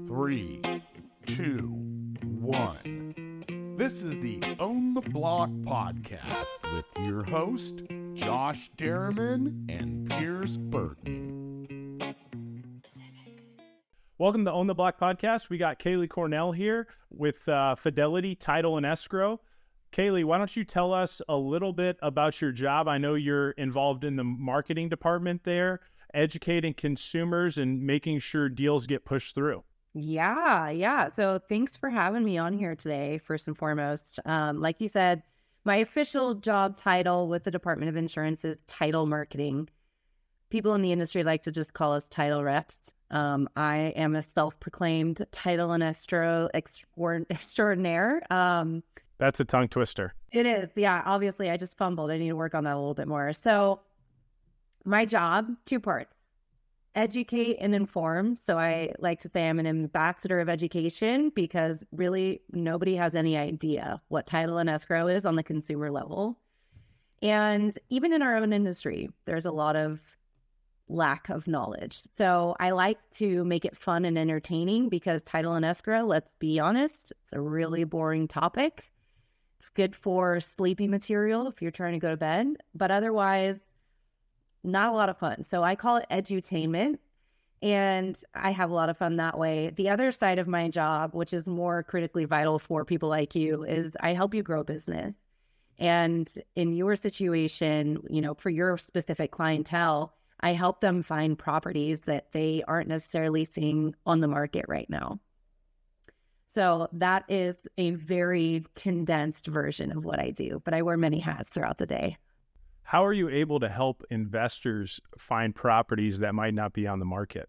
3, 2, 1. This is the Own the Block podcast with your host, Josh Derriman and Pierce Burton. Welcome to Own the Block podcast. We got Kaelee Cornell here with Fidelity Title and Escrow. Kaelee, why don't you tell us a little bit about your job? I know you're involved in the marketing department there, educating consumers and making sure deals get pushed through. Yeah. So thanks for having me on here today, first and foremost. Like you said, my official job title with the Department of Insurance is title marketing. People in the industry like to just call us title reps. I am a self-proclaimed title and escrow extraordinaire. That's a tongue twister. It is. Yeah, obviously I just fumbled. I need to work on that a little bit more. So my job, two parts. Educate and inform. So I like to say I'm an ambassador of education because really nobody has any idea what title and escrow is on the consumer level. And even in our own industry, there's a lot of lack of knowledge. So I like to make it fun and entertaining because title and escrow, let's be honest, it's a really boring topic. It's good for sleepy material if you're trying to go to bed, but otherwise, not a lot of fun. So I call it edutainment, and I have a lot of fun that way. The other side of my job, which is more critically vital for people like you, is I help you grow business. And in your situation, for your specific clientele, I help them find properties that they aren't necessarily seeing on the market right now. So that is a very condensed version of what I do, but I wear many hats throughout the day. How are you able to help investors find properties that might not be on the market?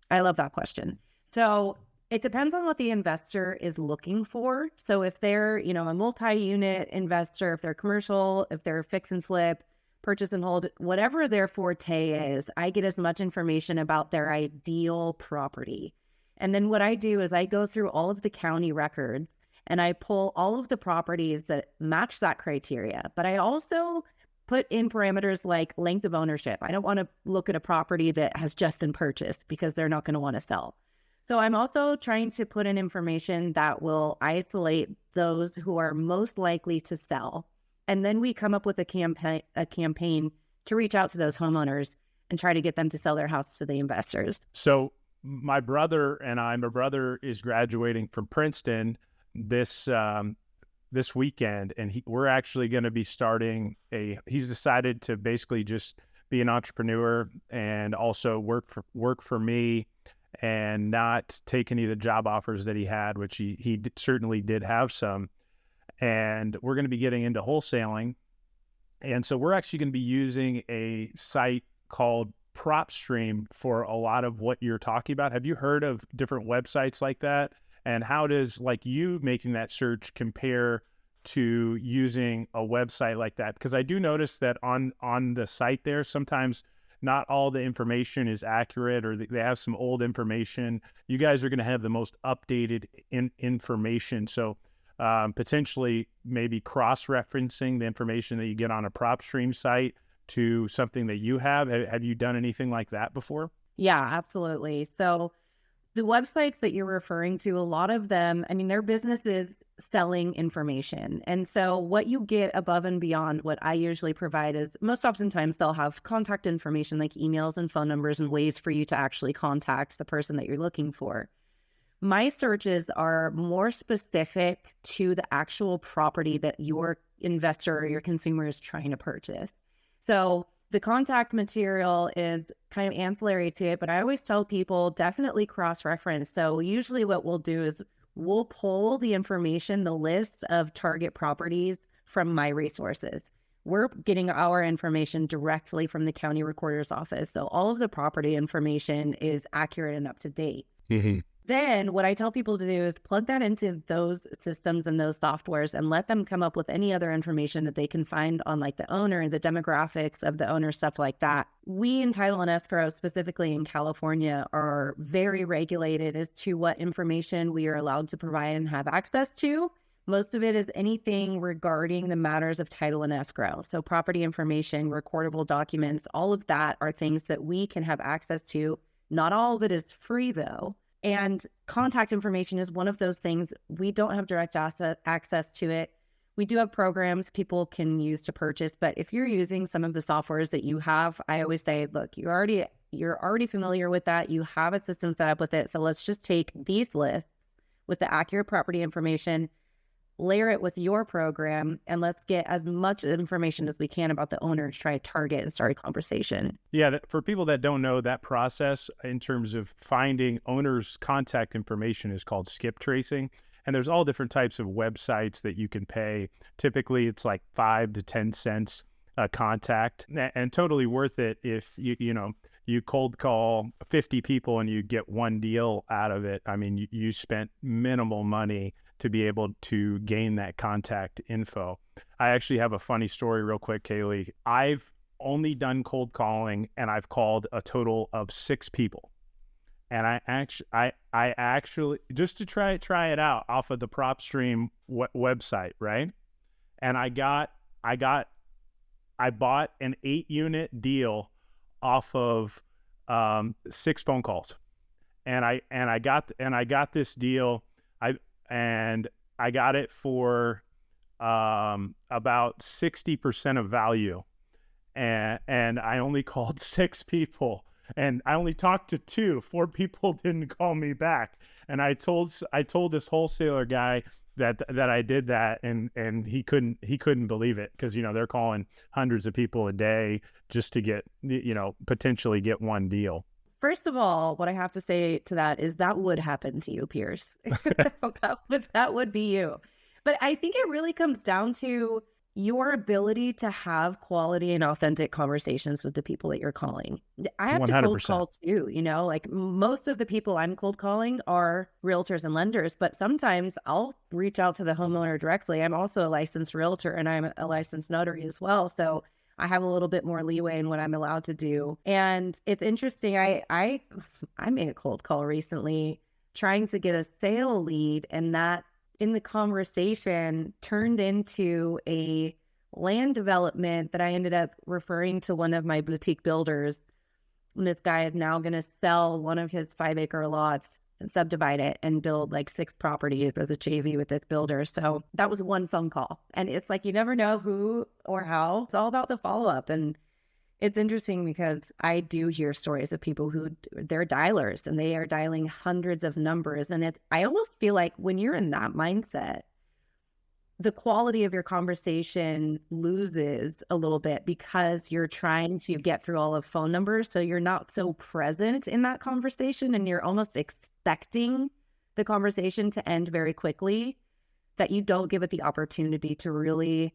I love that question. So it depends on what the investor is looking for. So if they're, a multi-unit investor, if they're commercial, if they're fix and flip, purchase and hold, whatever their forte is, I get as much information about their ideal property. And then what I do is I go through all of the county records and I pull all of the properties that match that criteria. But I also put in parameters like length of ownership. I don't want to look at a property that has just been purchased because they're not going to want to sell. So I'm also trying to put in information that will isolate those who are most likely to sell. And then we come up with a campaign to reach out to those homeowners and try to get them to sell their house to the investors. So my brother is graduating from Princeton this weekend, and we're actually going to be starting he's decided to basically just be an entrepreneur and also work for me and not take any of the job offers that he had, which he certainly did have some. And we're going to be getting into wholesaling. And so we're actually going to be using a site called PropStream for a lot of what you're talking about. Have you heard of different websites like that? And how does you making that search compare to using a website like that? Because I do notice that on the site there, sometimes not all the information is accurate, or they have some old information. You guys are going to have the most updated information. So potentially maybe cross-referencing the information that you get on a PropStream site to something that you have. Have you done anything like that before? Yeah, absolutely. So the websites that you're referring to, a lot of them, their business is selling information. And so what you get above and beyond what I usually provide is most oftentimes they'll have contact information like emails and phone numbers and ways for you to actually contact the person that you're looking for. My searches are more specific to the actual property that your investor or your consumer is trying to purchase. So the contact material is kind of ancillary to it, but I always tell people definitely cross-reference. So usually what we'll do is we'll pull the information, the list of target properties from my resources. We're getting our information directly from the county recorder's office. So all of the property information is accurate and up to date. Mm-hmm. Then what I tell people to do is plug that into those systems and those softwares and let them come up with any other information that they can find on the owner, the demographics of the owner, stuff like that. We in Title and Escrow, specifically in California, are very regulated as to what information we are allowed to provide and have access to. Most of it is anything regarding the matters of title and escrow. So property information, recordable documents, all of that are things that we can have access to. Not all of it is free though. And contact information is one of those things. We don't have direct access to it. We do have programs people can use to purchase, but if you're using some of the softwares that you have, I always say, look, you're already familiar with that. You have a system set up with it. So let's just take these lists with the accurate property information, layer it with your program, and let's get as much information as we can about the owner to try to target and start a conversation. Yeah, for people that don't know, that process in terms of finding owners' contact information is called skip tracing. And there's all different types of websites that you can pay. Typically, it's like 5 to 10 cents a contact, and totally worth it if you cold call 50 people and you get one deal out of it. I mean, you spent minimal money to be able to gain that contact info. I actually have a funny story real quick, Kaelee. I've only done cold calling and I've called a total of 6 people. And I actually just to try it out off of the PropStream website, right? And I bought an 8-unit deal off of 6 phone calls. And I got this deal. I got it for about 60% of value, and I only called 6 people, and I only talked to 2. 4 people didn't call me back, and I told this wholesaler guy that I did that, and he couldn't believe it, because they're calling hundreds of people a day just to get potentially get one deal. First of all, what I have to say to that is that would happen to you, Pierce. that would be you. But I think it really comes down to your ability to have quality and authentic conversations with the people that you're calling. I have 100%. To cold call too, like most of the people I'm cold calling are realtors and lenders, but sometimes I'll reach out to the homeowner directly. I'm also a licensed realtor and I'm a licensed notary as well. So I have a little bit more leeway in what I'm allowed to do. And it's interesting. I made a cold call recently trying to get a sale lead, and that in the conversation turned into a land development that I ended up referring to one of my boutique builders. And this guy is now going to sell one of his 5-acre lots and subdivide it and build like 6 properties as a JV with this builder. So that was one phone call. And it's like, you never know who or how. It's all about the follow-up. And it's interesting because I do hear stories of people who they're dialers and they are dialing hundreds of numbers. And I almost feel like when you're in that mindset, the quality of your conversation loses a little bit because you're trying to get through all of phone numbers. So you're not so present in that conversation, and you're almost expecting the conversation to end very quickly, that you don't give it the opportunity to really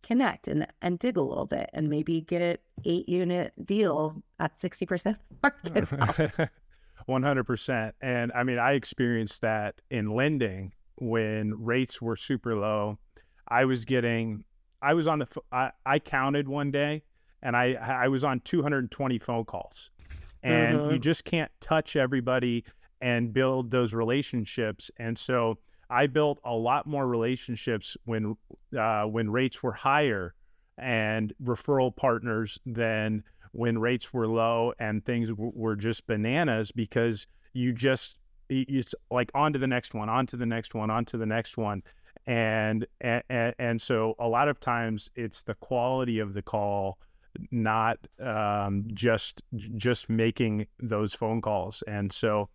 connect and dig a little bit and maybe get an 8-unit deal at 60% market value. 100%. And I mean, I experienced that in lending when rates were super low. I counted one day and I was on 220 phone calls, and you just can't touch everybody and build those relationships. And so I built a lot more relationships when rates were higher and referral partners than when rates were low and things were just bananas, because it's like on to the next one, on to the next one, on to the next one. And so a lot of times it's the quality of the call, not just making those phone calls. And so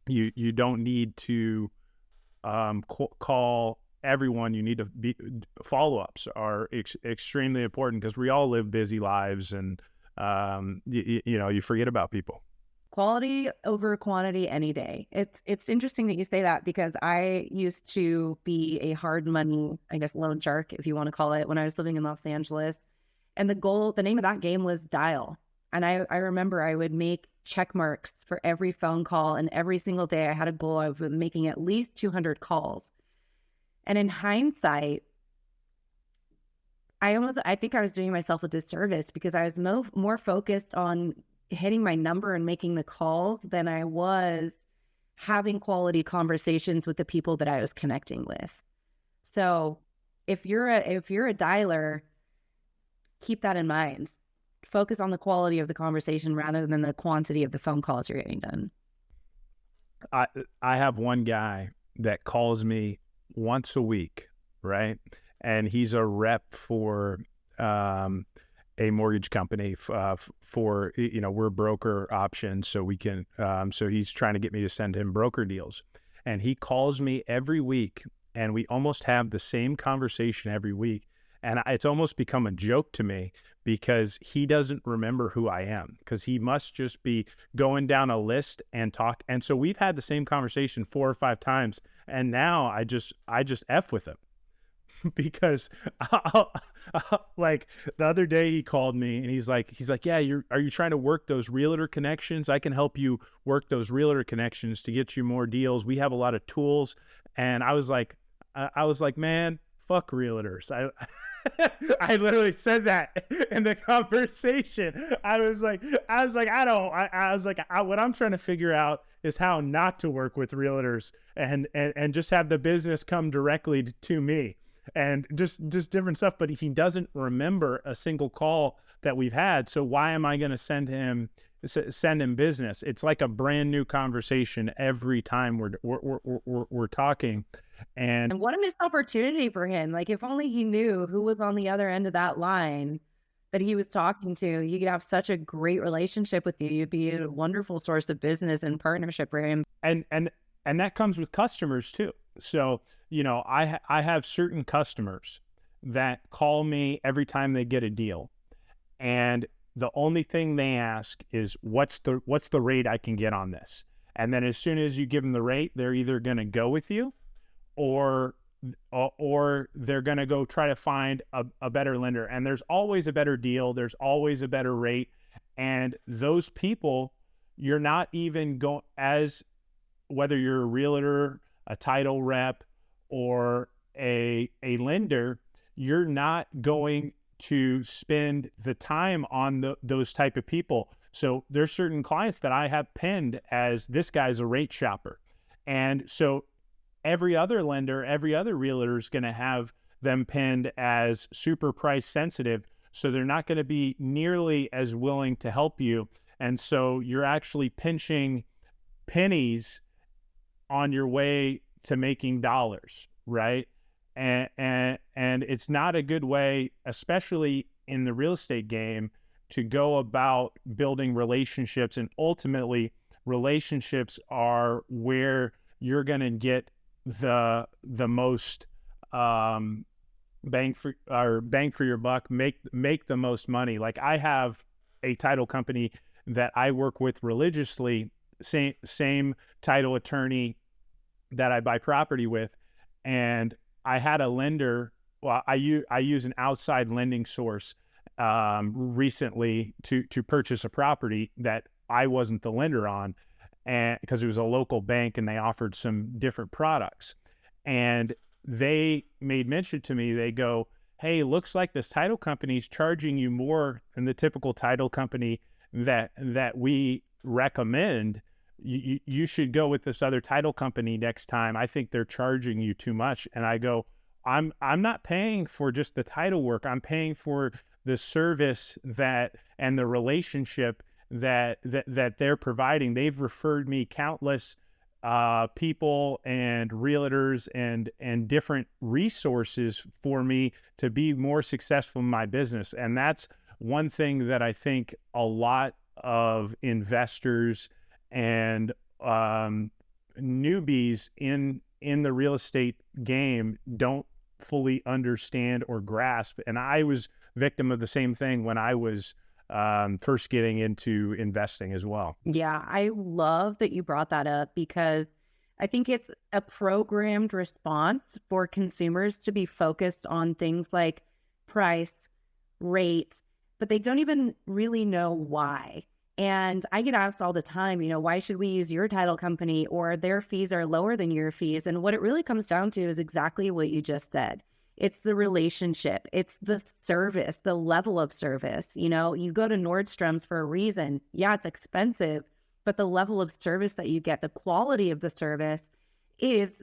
you don't need to call everyone. You need to follow-ups are extremely important, because we all live busy lives, and you forget about people. Quality over quantity any day. It's interesting that you say that, because I used to be a hard money, I guess, loan shark, if you want to call it, when I was living in Los Angeles. And the name of that game was dial. And I remember I would make check marks for every phone call, and every single day I had a goal of making at least 200 calls. And in hindsight, I think I was doing myself a disservice, because I was more focused on hitting my number and making the calls than I was having quality conversations with the people that I was connecting with. So if you're a dialer, keep that in mind. Focus on the quality of the conversation rather than the quantity of the phone calls you're getting done. I I have one guy that calls me once a week, right? And he's a rep for um, a mortgage company for, we're broker options, so we can. So he's trying to get me to send him broker deals, and he calls me every week, and we almost have the same conversation every week. And it's almost become a joke to me because he doesn't remember who I am, because he must just be going down a list and talk. And so we've had the same conversation 4 or 5 times. And now I just F with him because like the other day he called me and he's like, yeah, are you trying to work those realtor connections? I can help you work those realtor connections to get you more deals. We have a lot of tools. And I was like, man, fuck realtors. I literally said that in the conversation. I was like, what I'm trying to figure out is how not to work with realtors and just have the business come directly to me, and just different stuff. But he doesn't remember a single call that we've had. So why am I going to send him business? It's like a brand new conversation every time we're talking. And what a missed opportunity for him. Like, if only he knew who was on the other end of that line that he was talking to, he could have such a great relationship with you. You'd be a wonderful source of business and partnership for him. And that comes with customers too. So, I have certain customers that call me every time they get a deal. And the only thing they ask is, what's the rate I can get on this? And then as soon as you give them the rate, they're either going to go with you, or they're going to go try to find a better lender. And there's always a better deal. There's always a better rate. And those people, you're not even going, as whether you're a realtor, a title rep, or a lender, you're not going to spend the time on those type of people. So there's certain clients that I have pinned as, this guy's a rate shopper. And so every other lender, every other realtor is going to have them pinned as super price sensitive. So they're not going to be nearly as willing to help you. And so you're actually pinching pennies on your way to making dollars, right? And it's not a good way, especially in the real estate game, to go about building relationships. And ultimately, relationships are where you're going to get the most bang for your buck, make the most money. Like, I have a title company that I work with religiously, same title attorney that I buy property with. And I had a lender, well, I use an outside lending source recently to purchase a property that I wasn't the lender on, and because it was a local bank and they offered some different products. And they made mention to me, they go, hey, looks like this title company is charging you more than the typical title company that we recommend. You should go with this other title company next time. I think they're charging you too much. And I go, I'm not paying for just the title work. I'm paying for the service and the relationship that they're providing. They've referred me countless people and realtors and different resources for me to be more successful in my business. And that's one thing that I think a lot of investors and newbies in the real estate game don't fully understand or grasp. And I was victim of the same thing when I was first getting into investing as well. Yeah, I love that you brought that up, because I think it's a programmed response for consumers to be focused on things like price, rate, but they don't even really know why. And I get asked all the time, why should we use your title company, or their fees are lower than your fees? And what it really comes down to is exactly what you just said. It's the relationship. It's the service, the level of service. You go to Nordstrom's for a reason. Yeah, it's expensive, but the level of service that you get, the quality of the service is,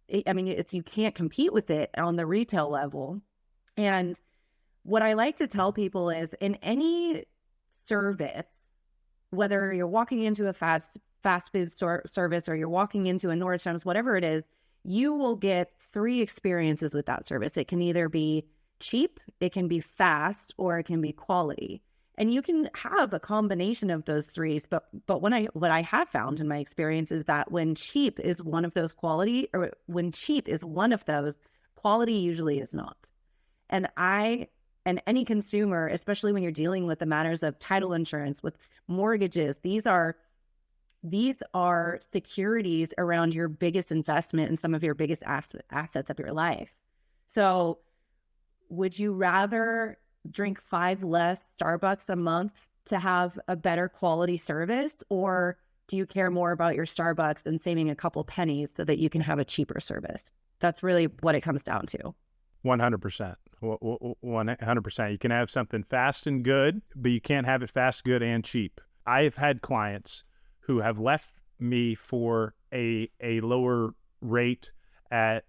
you can't compete with it on the retail level. And what I like to tell people is, in any service, whether you're walking into a fast fast food service, or you're walking into a Nordstrom's, whatever it is, you will get 3 experiences with that service. It can either be cheap, it can be fast, or it can be quality. And you can have a combination of those 3. But what I have found in my experience is that when cheap is one of those, quality usually is not. And any consumer, especially when you're dealing with the matters of title insurance, with mortgages, these are securities around your biggest investment and some of your biggest assets of your life. So would you rather drink 5 less Starbucks a month to have a better quality service? Or do you care more about your Starbucks and saving a couple pennies so that you can have a cheaper service? That's really what it comes down to. 100%. 100%. You can have something fast and good, but you can't have it fast, good, and cheap. I've had clients who have left me for a lower rate at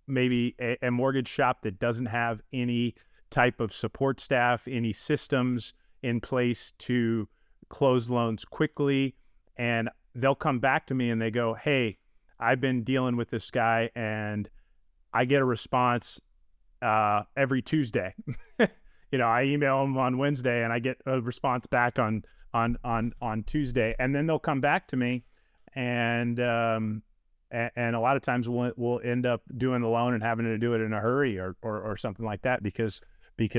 maybe a mortgage shop that doesn't have any type of support staff, any systems in place to close loans quickly. And they'll come back to me and they go, hey, I've been dealing with this guy and I get a response every Tuesday. I email them on Wednesday and I get a response back on Tuesday. And then they'll come back to me and a lot of times we'll end up doing the loan and having to do it in a hurry or something like that because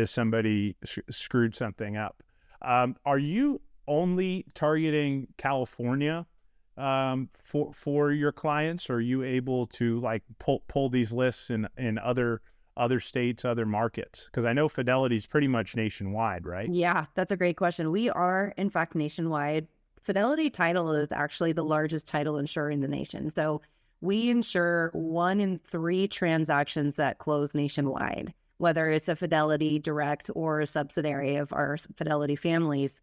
somebody screwed something up. Are you only targeting California for your clients, or are you able to like pull these lists in other states, other markets? Because I know Fidelity is pretty much nationwide, right? Yeah, that's a great question. We are, in fact, nationwide. Fidelity Title is actually the largest title insurer in the nation. So we insure 1 in 3 transactions that close nationwide, whether it's a Fidelity direct or a subsidiary of our Fidelity families.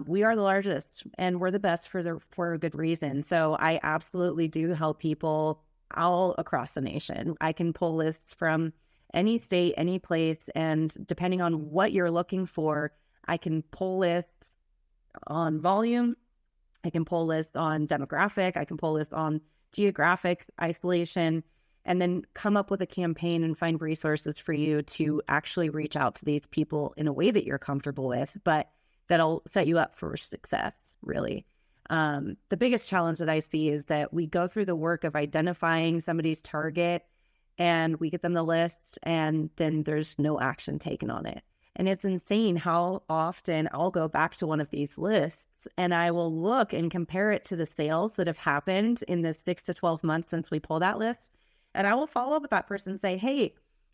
We are the largest, and we're the best for a good reason. So I absolutely do help people all across the nation. I can pull lists from any state, any place, and depending on what you're looking for, I can pull lists on volume, I can pull lists on demographic, I can pull lists on geographic isolation, and then come up with a campaign and find resources for you to actually reach out to these people in a way that you're comfortable with, but that'll set you up for success, really. The biggest challenge that I see is that we go through the work of identifying somebody's target and we get them the list and then there's no action taken on it. And it's insane how often I'll go back to one of these lists and I will look and compare it to the sales that have happened in the 6 to 12 months since we pull that list. And I will follow up with that person and say, hey,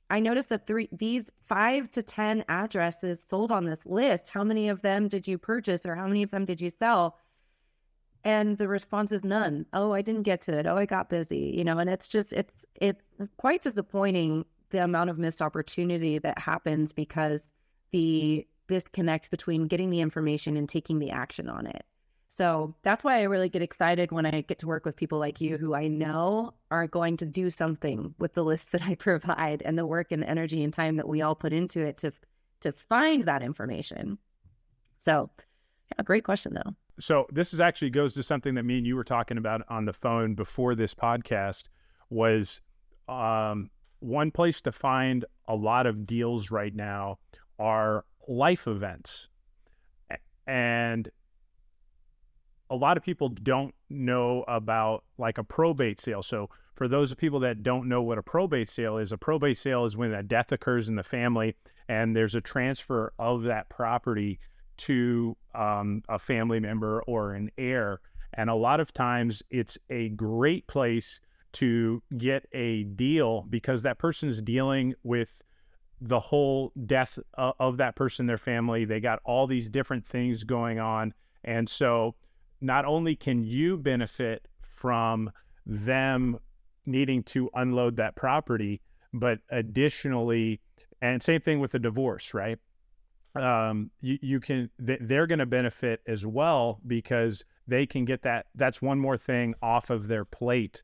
I noticed that these 5 to 10 addresses sold on this list. How many of them did you purchase, or how many of them did you sell? And the response is none. Oh, I didn't get to it. Oh, I got busy. And it's quite disappointing, the amount of missed opportunity that happens because the disconnect between getting the information and taking the action on it. So that's why I really get excited when I get to work with people like you, who I know are going to do something with the lists that I provide and the work and energy and time that we all put into it to find that information. So, yeah, great question though. So this is actually goes to something that me and you were talking about on the phone before this podcast. Was one place to find a lot of deals right now are life events. And a lot of people don't know about like a probate sale. So for those people that don't know what a probate sale is when a death occurs in the family and there's a transfer of that property to a family member or an heir. And a lot of times it's a great place to get a deal because that person is dealing with the whole death of that person, their family. They got all these different things going on. And so not only can you benefit from them needing to unload that property, but additionally, and same thing with a divorce, right? They're going to benefit as well because they can get that's one more thing off of their plate.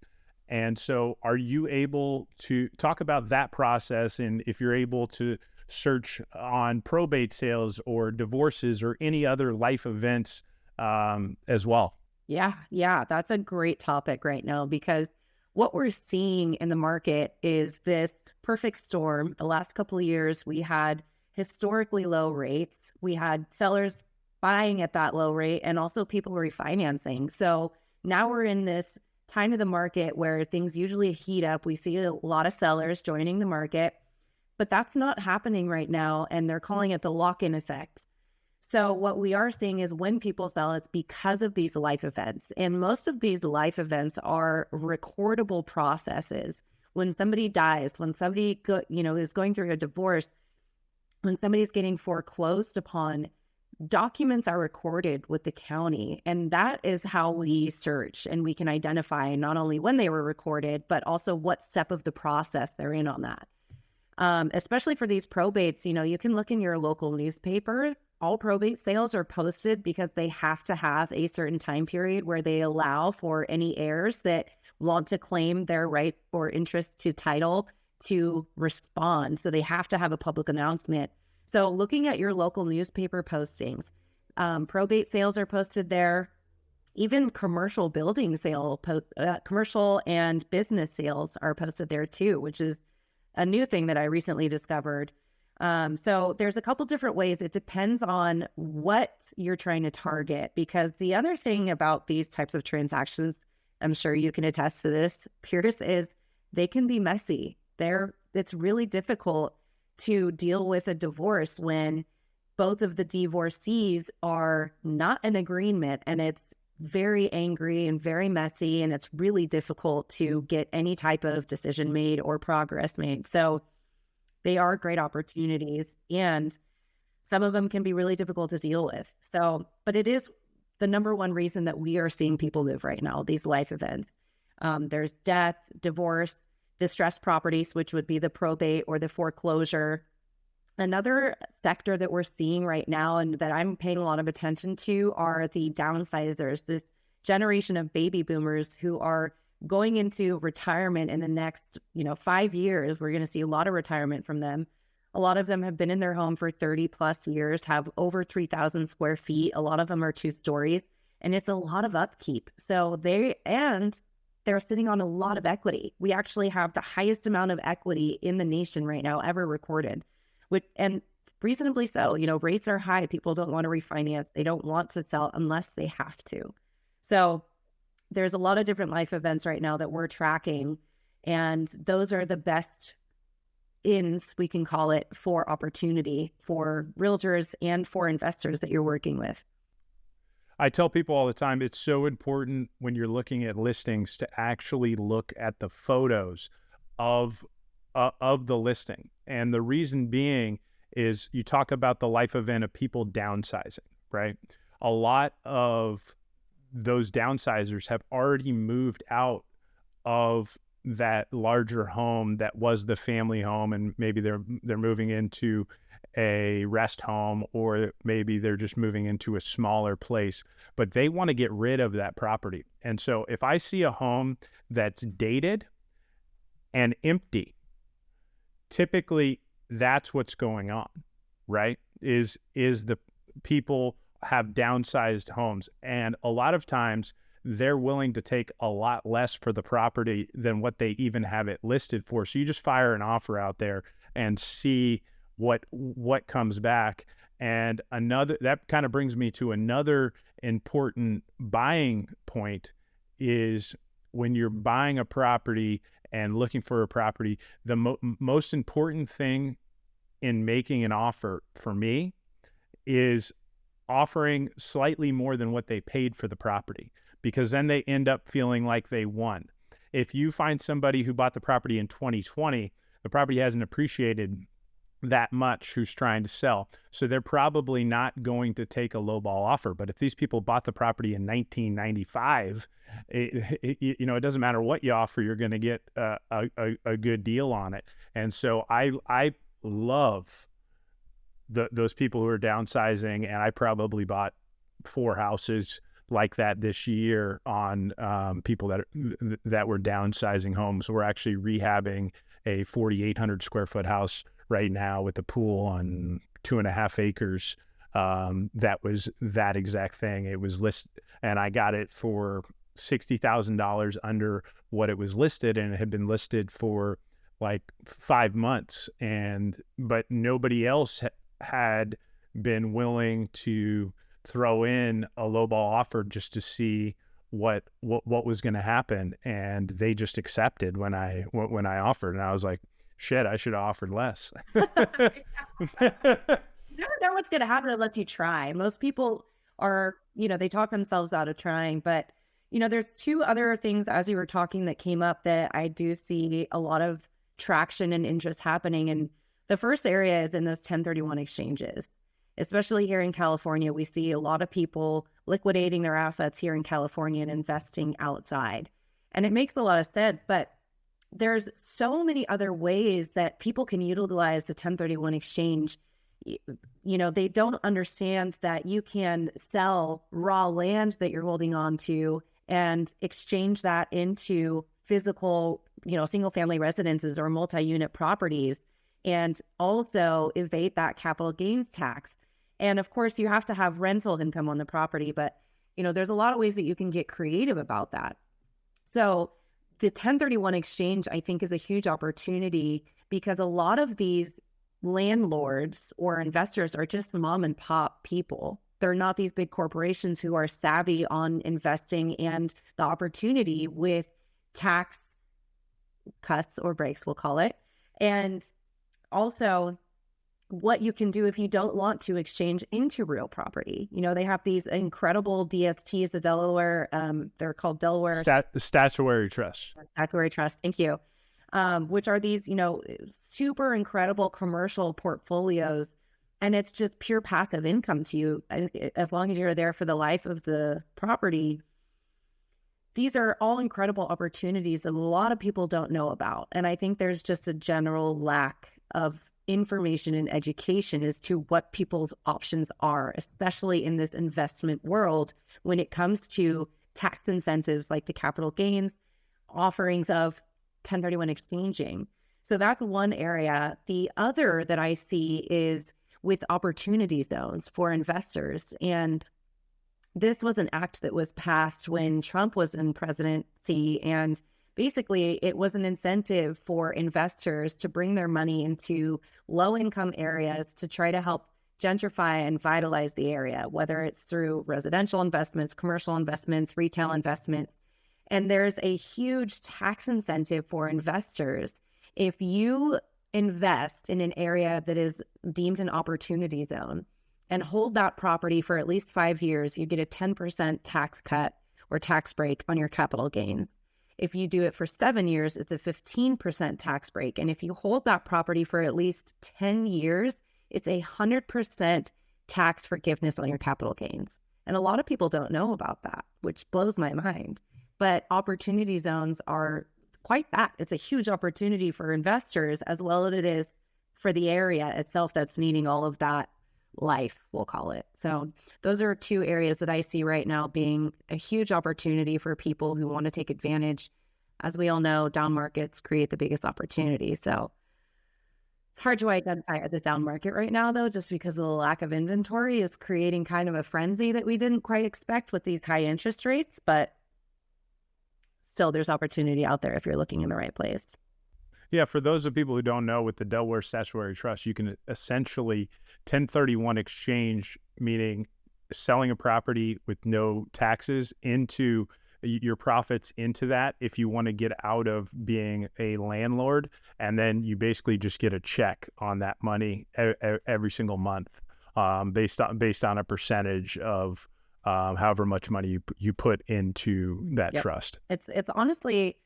And so are you able to talk about that process, and if you're able to search on probate sales or divorces or any other life events as well? Yeah, that's a great topic right now because what we're seeing in the market is this perfect storm. The last couple of years, we had historically low rates. We had sellers buying at that low rate and also people refinancing. So now we're in this time of the market where things usually heat up. We see a lot of sellers joining the market, but that's not happening right now. And they're calling it the lock-in effect. So what we are seeing is when people sell, it's because of these life events. And most of these life events are recordable processes. When somebody dies, when somebody is going through a divorce, when somebody's getting foreclosed upon, documents are recorded with the county. And that is how we search and we can identify not only when they were recorded, but also what step of the process they're in on that. Especially for these probates, you can look in your local newspaper. All probate sales are posted because they have to have a certain time period where they allow for any heirs that want to claim their right or interest to title to respond. So they have to have a public announcement. So looking at your local newspaper postings, probate sales are posted there. Even commercial building commercial and business sales are posted there too, which is a new thing that I recently discovered. So there's a couple different ways. It depends on what you're trying to target, because the other thing about these types of transactions, I'm sure you can attest to this, Pierce, is they can be messy. It's really difficult to deal with a divorce when both of the divorcees are not in agreement, and it's very angry and very messy, and it's really difficult to get any type of decision made or progress made. So they are great opportunities, and some of them can be really difficult to deal with. So, but it is the number one reason that we are seeing people move right now, these life events. There's death, divorce, distressed properties, which would be the probate or the foreclosure. Another sector that we're seeing right now and that I'm paying a lot of attention to are the downsizers, this generation of baby boomers who are going into retirement in the next, 5 years. We're going to see a lot of retirement from them. A lot of them have been in their home for 30 plus years, have over 3,000 square feet. A lot of them are 2 stories, and it's a lot of upkeep. So they're sitting on a lot of equity. We actually have the highest amount of equity in the nation right now ever recorded, and reasonably so. Rates are high. People don't want to refinance. They don't want to sell unless they have to. So there's a lot of different life events right now that we're tracking, and those are the best ins, we can call it, for opportunity for realtors and for investors that you're working with. I tell people all the time, it's so important when you're looking at listings to actually look at the photos of the listing. And the reason being is you talk about the life event of people downsizing, right? A lot of those downsizers have already moved out of that larger home that was the family home, and maybe they're moving into a rest home, or maybe they're just moving into a smaller place, but they want to get rid of that property. And so if I see a home that's dated and empty, typically that's what's going on, right? Is the people have downsized homes, and a lot of times they're willing to take a lot less for the property than what they even have it listed for. So you just fire an offer out there and see what comes back. And that kind of brings me to another important buying point is when you're buying a property and looking for a property, the most important thing in making an offer for me is offering slightly more than what they paid for the property, because then they end up feeling like they won. If you find somebody who bought the property in 2020, the property hasn't appreciated that much who's trying to sell, so they're probably not going to take a lowball offer. But if these people bought the property in 1995, it doesn't matter what you offer, you're going to get a good deal on it. And so I love those people who are downsizing, and I probably bought 4 houses like that this year on people that were downsizing homes. We're actually rehabbing a 4,800 square foot house right now with a pool on 2.5 acres that was that exact thing. It was listed, and I got it for $60,000 under what it was listed, and it had been listed for like 5 months, but nobody else had been willing to throw in a lowball offer just to see what was going to happen, and they just accepted when I offered, and I was like, shit, I should have offered less. You never know what's going to happen unless you try. Most people are, they talk themselves out of trying. But, there's two other things as you were talking that came up that I do see a lot of traction and interest happening. And the first area is in those 1031 exchanges. Especially here in California, we see a lot of people liquidating their assets here in California and investing outside. And it makes a lot of sense, but there's so many other ways that people can utilize the 1031 exchange. They don't understand that you can sell raw land that you're holding on to and exchange that into physical, single family residences or multi-unit properties, and also evade that capital gains tax. And of course, you have to have rental income on the property, but there's a lot of ways that you can get creative about that. So the 1031 exchange, I think, is a huge opportunity because a lot of these landlords or investors are just mom and pop people. They're not these big corporations who are savvy on investing and the opportunity with tax cuts or breaks, we'll call it. And also what you can do if you don't want to exchange into real property. They have these incredible DSTs, the Delaware, they're called Delaware Statutory Trust. Statutory Trust, thank you. Which are these, super incredible commercial portfolios. And it's just pure passive income to you as long as you're there for the life of the property. These are all incredible opportunities that a lot of people don't know about. And I think there's just a general lack of information and education as to what people's options are, especially in this investment world when it comes to tax incentives like the capital gains offerings of 1031 exchanging. So that's one area. The other that I see is with opportunity zones for investors. And this was an act that was passed when Trump was in presidency. And basically, it was an incentive for investors to bring their money into low-income areas to try to help gentrify and vitalize the area, whether it's through residential investments, commercial investments, retail investments. And there's a huge tax incentive for investors. If you invest in an area that is deemed an opportunity zone and hold that property for at least 5 years, you get a 10% tax cut or tax break on your capital gains. If you do it for 7 years, it's a 15% tax break. And if you hold that property for at least 10 years, it's 100% tax forgiveness on your capital gains. And a lot of people don't know about that, which blows my mind. But opportunity zones are quite that. It's a huge opportunity for investors as well as it is for the area itself that's needing all of that life, we'll call it. So those are two areas that I see right now being a huge opportunity for people who want to take advantage. As we all know, down markets create the biggest opportunity. So it's hard to identify the down market right now, though, just because of the lack of inventory is creating kind of a frenzy that we didn't quite expect with these high interest rates. But still, there's opportunity out there if you're looking in the right place. Yeah, for those of people who don't know, with the Delaware Statutory Trust, you can essentially 1031 exchange, meaning selling a property with no taxes into your profits into that if you want to get out of being a landlord, and then you basically just get a check on that money every single month, based on a percentage of however much money you put into that trust. It's honestly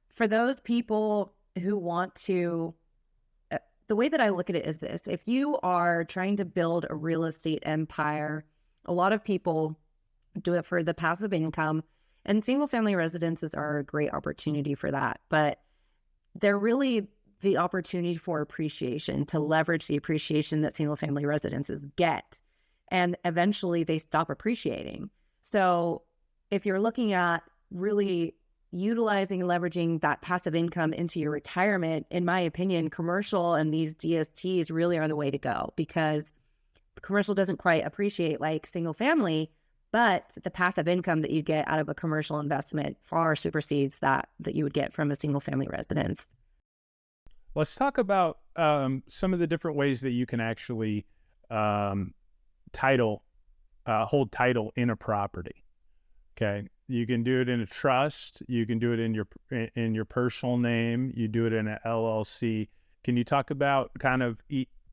for those people who want to, the way that I look at it is this: if you are trying to build a real estate empire, a lot of people do it for the passive income, and single family residences are a great opportunity for that. But they're really the opportunity for appreciation, to leverage the appreciation that single family residences get. And eventually they stop appreciating. So if you're looking at really utilizing and leveraging that passive income into your retirement, in my opinion, commercial and these DSTs really are the way to go, because commercial doesn't quite appreciate like single family, but the passive income that you get out of a commercial investment far supersedes that you would get from a single family residence. Let's talk about some of the different ways that you can actually hold title in a property. Okay, you can do it in a trust. You can do it in your personal name. You do it in an LLC. Can you talk about kind of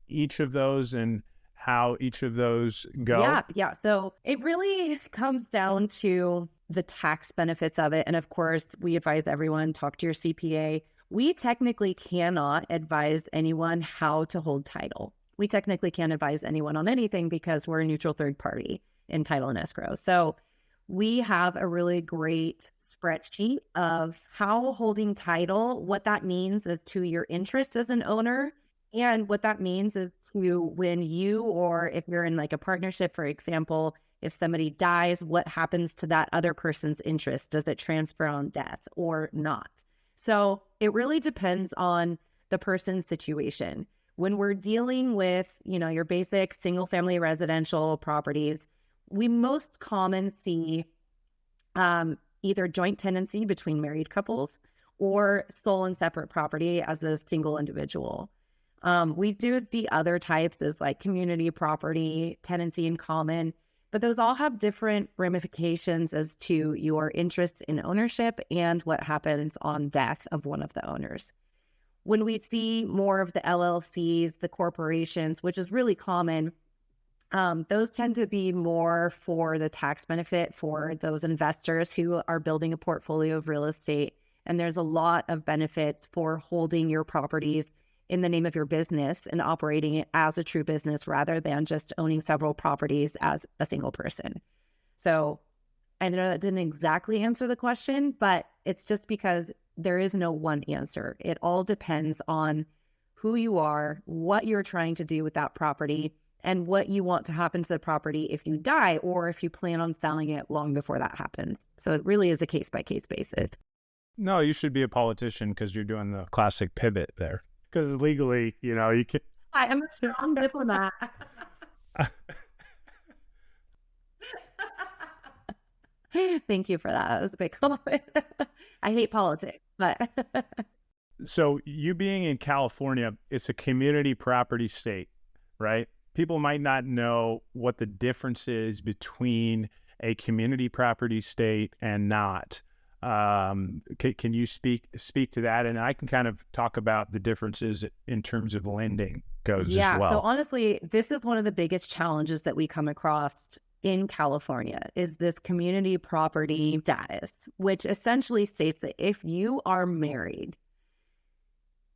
each of those and how each of those go? Yeah. So it really comes down to the tax benefits of it. And of course, we advise everyone, talk to your CPA. We technically cannot advise anyone how to hold title. We technically can't advise anyone on anything because we're a neutral third party in title and escrow. So we have a really great spreadsheet of how holding title, what that means is to your interest as an owner. And what that means is to when you, or if you're in like a partnership, for example, if somebody dies, what happens to that other person's interest? Does it transfer on death or not? So it really depends on the person's situation. When we're dealing with, your basic single family residential properties, we most common see either joint tenancy between married couples or sole and separate property as a single individual. We do see other types as like community property, tenancy in common, but those all have different ramifications as to your interest in ownership and what happens on death of one of the owners. When we see more of the LLCs, the corporations, which is really common, those tend to be more for the tax benefit for those investors who are building a portfolio of real estate. And there's a lot of benefits for holding your properties in the name of your business and operating it as a true business rather than just owning several properties as a single person. So I know that didn't exactly answer the question, but it's just because there is no one answer. It all depends on who you are, what you're trying to do with that property, and what you want to happen to the property if you die or if you plan on selling it long before that happens. So it really is a case-by-case basis. No, you should be a politician because you're doing the classic pivot there. Because legally, you can. I am a strong diplomat. Thank you for that. That was a big compliment. I hate politics, but. So you being in California, it's a community property state, right? People might not know what the difference is between a community property state and not. Can you speak to that? And I can kind of talk about the differences in terms of lending goes as well. So honestly, this is one of the biggest challenges that we come across in California is this community property status, which essentially states that if you are married,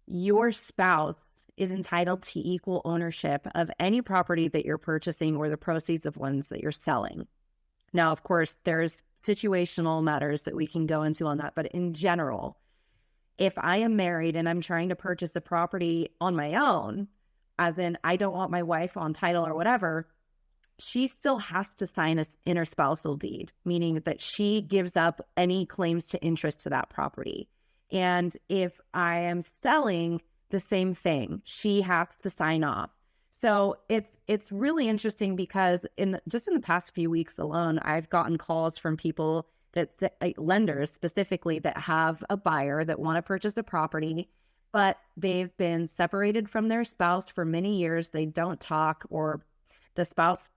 your spouse is entitled to equal ownership of any property that you're purchasing or the proceeds of ones that you're selling. Now, of course, there's situational matters that we can go into on that. But in general, if I am married and I'm trying to purchase a property on my own, as in I don't want my wife on title or whatever, she still has to sign an interspousal deed, meaning that she gives up any claims to interest to that property. And if I am selling, the same thing, she has to sign off. So it's really interesting because in the past few weeks alone, I've gotten calls from people lenders specifically that have a buyer that want to purchase a property, but they've been separated from their spouse for many years. They don't talk, or the spouse,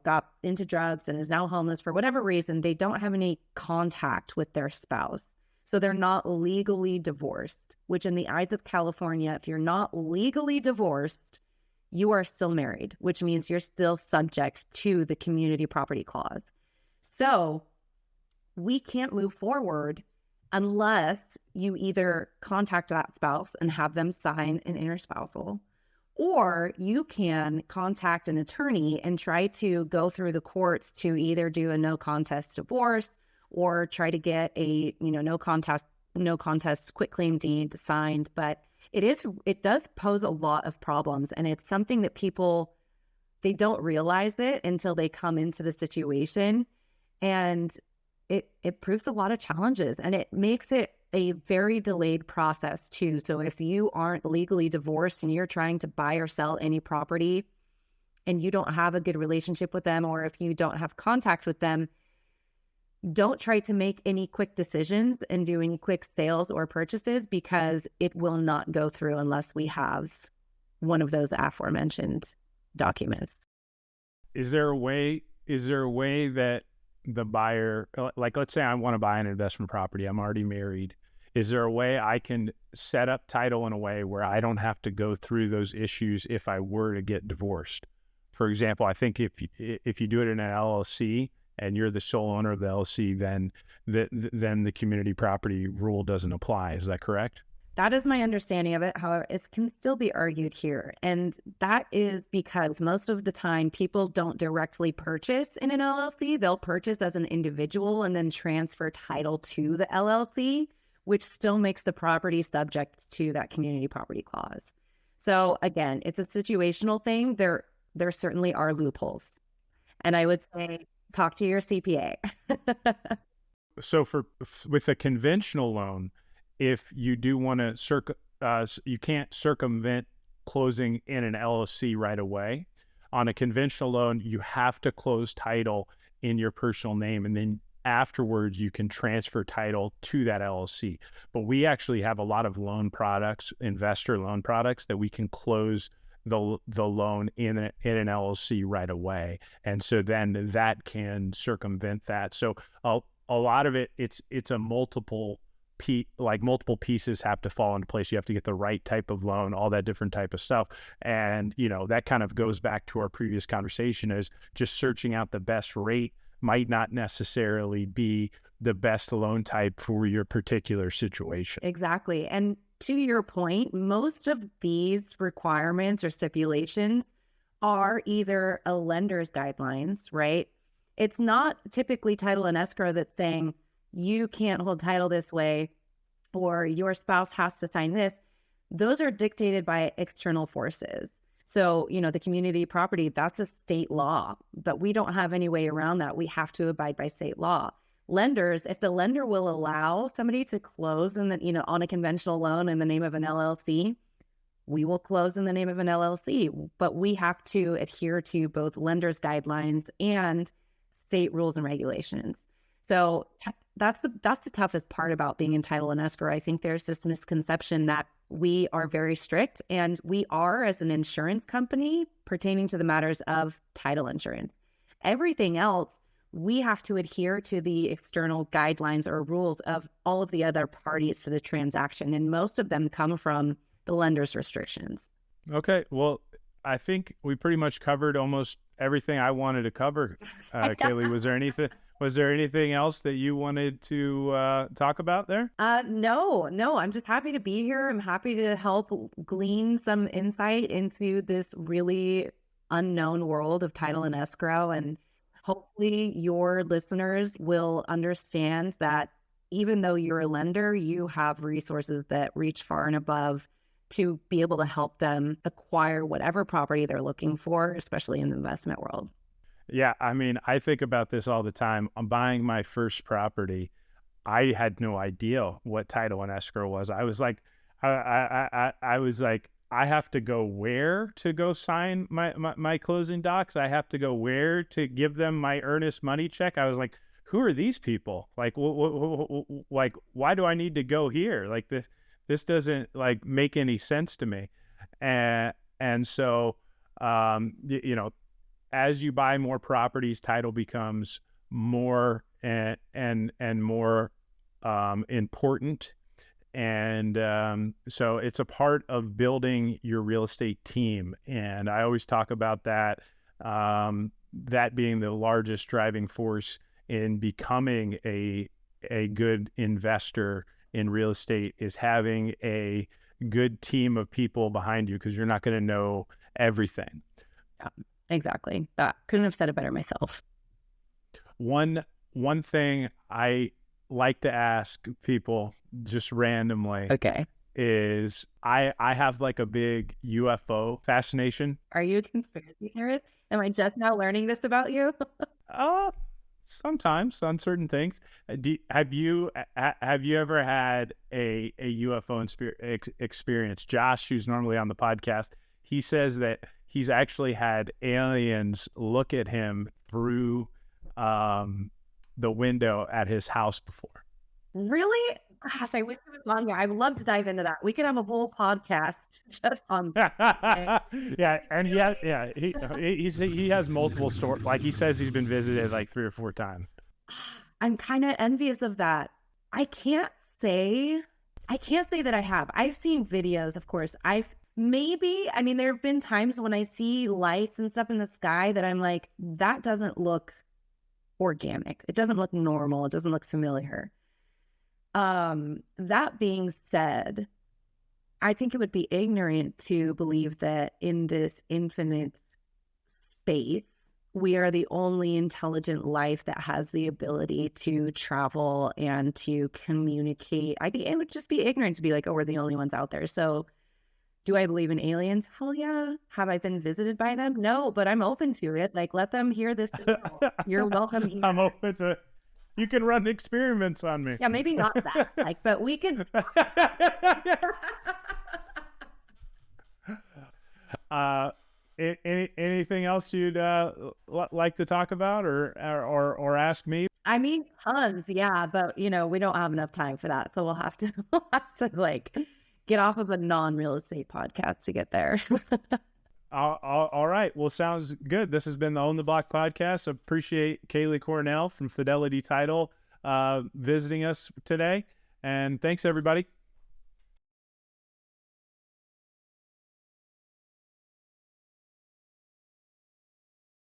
got into drugs and is now homeless for whatever reason. They don't have any contact with their spouse. So they're not legally divorced, which in the eyes of California, if you're not legally divorced, you are still married, which means you're still subject to the community property clause. So we can't move forward unless you either contact that spouse and have them sign an interspousal, or you can contact an attorney and try to go through the courts to either do a no contest divorce or try to get a no contest quitclaim deed signed. But it does pose a lot of problems, and it's something that people, they don't realize it until they come into the situation, and it proves a lot of challenges, and it makes it a very delayed process too. So if you aren't legally divorced and you're trying to buy or sell any property, and you don't have a good relationship with them, or if you don't have contact with them, don't try to make any quick decisions and do any quick sales or purchases, because it will not go through unless we have one of those aforementioned documents. Is there a way that the buyer, like let's say I want to buy an investment property, I'm already married. Is there a way I can set up title in a way where I don't have to go through those issues if I were to get divorced? For example, I think if you do it in an LLC and you're the sole owner of the LLC, then the community property rule doesn't apply. Is that correct? That is my understanding of it. However, it can still be argued here. And that is because most of the time people don't directly purchase in an LLC. They'll purchase as an individual and then transfer title to the LLC, which still makes the property subject to that community property clause. So again, it's a situational thing. There certainly are loopholes. And I would say, talk to your CPA. So with a conventional loan, if you do want to you can't circumvent closing in an LLC right away. On a conventional loan, you have to close title in your personal name, and then afterwards you can transfer title to that LLC. But we actually have a lot of loan products, investor loan products, that we can close the loan in an LLC right away, and so then that can circumvent that. So a lot of it's a multiple pieces have to fall into place. You have to get the right type of loan, all that different type of stuff. And, that kind of goes back to our previous conversation, is just searching out the best rate might not necessarily be the best loan type for your particular situation. Exactly. And to your point, most of these requirements or stipulations are either a lender's guidelines, right? It's not typically title and escrow that's saying, you can't hold title this way, or your spouse has to sign this. Those are dictated by external forces. So, the community property, that's a state law, but we don't have any way around that. We have to abide by state law. Lenders, if the lender will allow somebody to close on a conventional loan in the name of an LLC, we will close in the name of an LLC, but we have to adhere to both lenders' guidelines and state rules and regulations. So that's the toughest part about being in title and escrow. I think there's this misconception that we are very strict, and we are as an insurance company pertaining to the matters of title insurance. Everything else, we have to adhere to the external guidelines or rules of all of the other parties to the transaction, and most of them come from the lender's restrictions. Okay, well, I think we pretty much covered almost everything I wanted to cover. Kaelee, was there anything else that you wanted to talk about there? No, I'm just happy to be here. I'm happy to help glean some insight into this really unknown world of title and escrow. And hopefully your listeners will understand that even though you're a lender, you have resources that reach far and above to be able to help them acquire whatever property they're looking for, especially in the investment world. Yeah, I mean, I think about this all the time. I'm buying my first property. I had no idea what title and escrow was. I was like, I was like, I have to go where to go sign my closing docs. I have to go where to give them my earnest money check. I was like, who are these people? Like, like, why do I need to go here? Like this doesn't like make any sense to me. And so, as you buy more properties, title becomes more and more important. And so it's a part of building your real estate team. And I always talk about that, that being the largest driving force in becoming a good investor in real estate, is having a good team of people behind you, because you're not going to know everything. Yeah, exactly. Couldn't have said it better myself. One thing I like to ask people just randomly, okay, is I have like a big UFO fascination. Are you a conspiracy theorist? Am I just now learning this about you? Sometimes on certain things. Have you ever had a UFO experience? Josh, who's normally on the podcast, he says that he's actually had aliens look at him through the window at his house before. Really? Gosh, I wish it was longer. I would love to dive into that. We could have a whole podcast just on Yeah, and he has multiple stories. Like he says he's been visited like 3 or 4 times. I'm kind of envious of that. I can't say that I have. I've seen videos, of course. There have been times when I see lights and stuff in the sky that I'm like, that doesn't look organic. It doesn't look normal. It doesn't look familiar. That being said, I think it would be ignorant to believe that in this infinite space, we are the only intelligent life that has the ability to travel and to communicate. It would just be ignorant to be like, oh, we're the only ones out there. So do I believe in aliens? Hell yeah. Have I been visited by them? No, but I'm open to it. Like, let them hear this signal. You're welcome here. I'm open to it. You can run experiments on me. Yeah, maybe not that. But we can. Anything else you'd like to talk about or ask me? I mean, tons, yeah, but we don't have enough time for that, so we'll have to like get off of a non-real estate podcast to get there. All right. Well, sounds good. This has been the Own the Block podcast. Appreciate Kaelee Cornell from Fidelity Title visiting us today. And thanks, everybody.